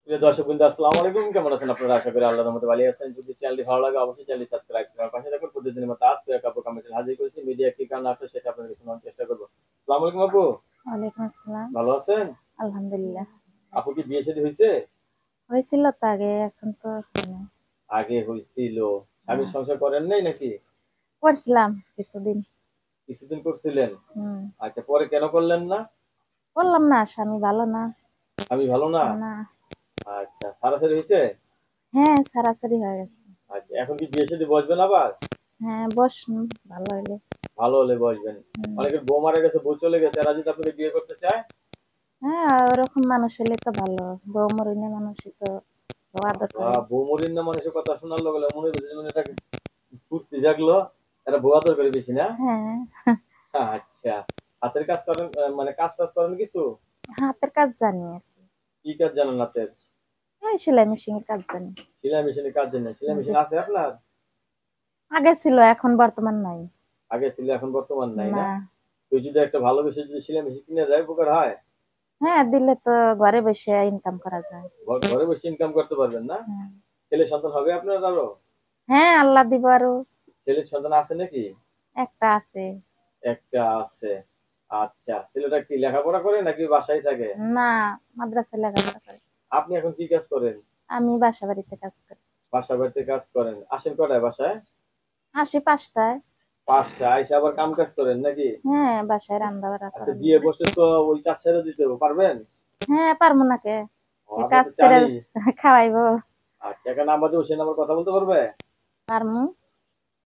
প্রিয় দর্শকবৃন্দ, আসসালামু আলাইকুম। কেমন আছেন আপনারা? আশা করি আল্লাহর রহমতে ভালো আছেন। যদি চ্যানেলটি ভালো লাগে অবশ্যই চ্যানেলটি সাবস্ক্রাইব করে পাশে থাকুন। প্রতিদিনের মতো আজকে এক আপু কমেন্টে হাজির করেছি। মিডিয়া কি কারণে আসলে সেটা আপনাদের শোনার চেষ্টা করব। আসসালামু আলাইকুম আপু। ওয়ালাইকুম আসসালাম। ভালো আছেন? আলহামদুলিল্লাহ। আপু কি বিয়ে শাদী হইছে? হয়েছিল তো আগে, এখন তো হয় নাই। আগে হইছিল। স্বামী হ্যাঁ, সংসার করেন নাই নাকি? করছিলাম কিছুদিন। কিছুদিন করছিলেন। হুম। আচ্ছা, পরে কেন করলেন না? করলাম না, স্বামী ভালো না। স্বামী ভালো না? না। আচ্ছা, সারাসারি হইছে? হ্যাঁ, সারাসারি হয়ে গেছে। আচ্ছা, এখন কি বিয়ে শাদী বসবেন আবার? হ্যাঁ, বস। ভালো হইলে। ভালো হলে বসবেন। হুম। অনেকের বউ মারা গেছে, বউ চলে গেছে, এরা যদি আপনাকে বিয়ে করতে চায়? হ্যাঁ, ওরকম মানুষ হইলে তো ভালো। বউ মরিনে মানুষই তো বউ আদর বাবা, করে। বউ মরিন না মানুষের কথা শোনার লগে লগে মনে হইতেছে যেন এটাকে ফুর্তি জাগলো। এরা বউ আদর করে বেশি না? হ্যাঁ। আচ্ছা, হাতের কাজ করেন, মানে কাজ টাজ করেন কিছু? হাতের কাজ জানি আর কি। কি কাজ জানেন হাতের? এই সেলাই মেশিনের কাজ জানি। সেলাই মেশিনের কাজ জানেন? সেলাই মেশিন যে আছে আপনার? আগে ছিল, এখন বর্তমান নাই। আগে ছিল, এখন বর্তমান নাই না। না? কেউ যদি একটা ভালোবেসে যদি সেলাই মেশিন কিনে দেয় উপকার হয়। হ্যাঁ, দিলে তো ঘরে বসে ইনকাম করা যায়। ঘরে বসে ইনকাম করতে পারবেন না? হ্যাঁ। ছেলে সন্তান হবে আপনার আরো? হ্যাঁ, আল্লাহ দিব আরো। ছেলের সন্তান আছে নাকি? একটা আছে। একটা আছে। আচ্ছা, ছেলেটা কি লেখাপড়া করে নাকি বাসায় থাকে? না, মাদ্রাসায় লেখাপড়া করে। আপনি এখন কি কাজ করেন? আমি বাসা বাড়িতে কাজ করি। বাসা বাড়িতে কাজ করেন। আসেন কটায় বাসায়? আসি 5টায়। ৫টা আইসা আবার কাম কাজ করেন নাকি? হ্যাঁ, বাসায় রান্না বাড়া আচ্ছা, করা বিয়ে লাগে। বসলে তো ওই কাজ ছেড়ে দিতে হবে, পারবেন? হ্যাঁ, পারবো না কে? ও, এ আপনি কাজ তো করে চানই। খাওয়াইবো। আচ্ছা, এখন নাম্বার দেবো, সে নাম্বার কথা বলতে পারবে? পারমু।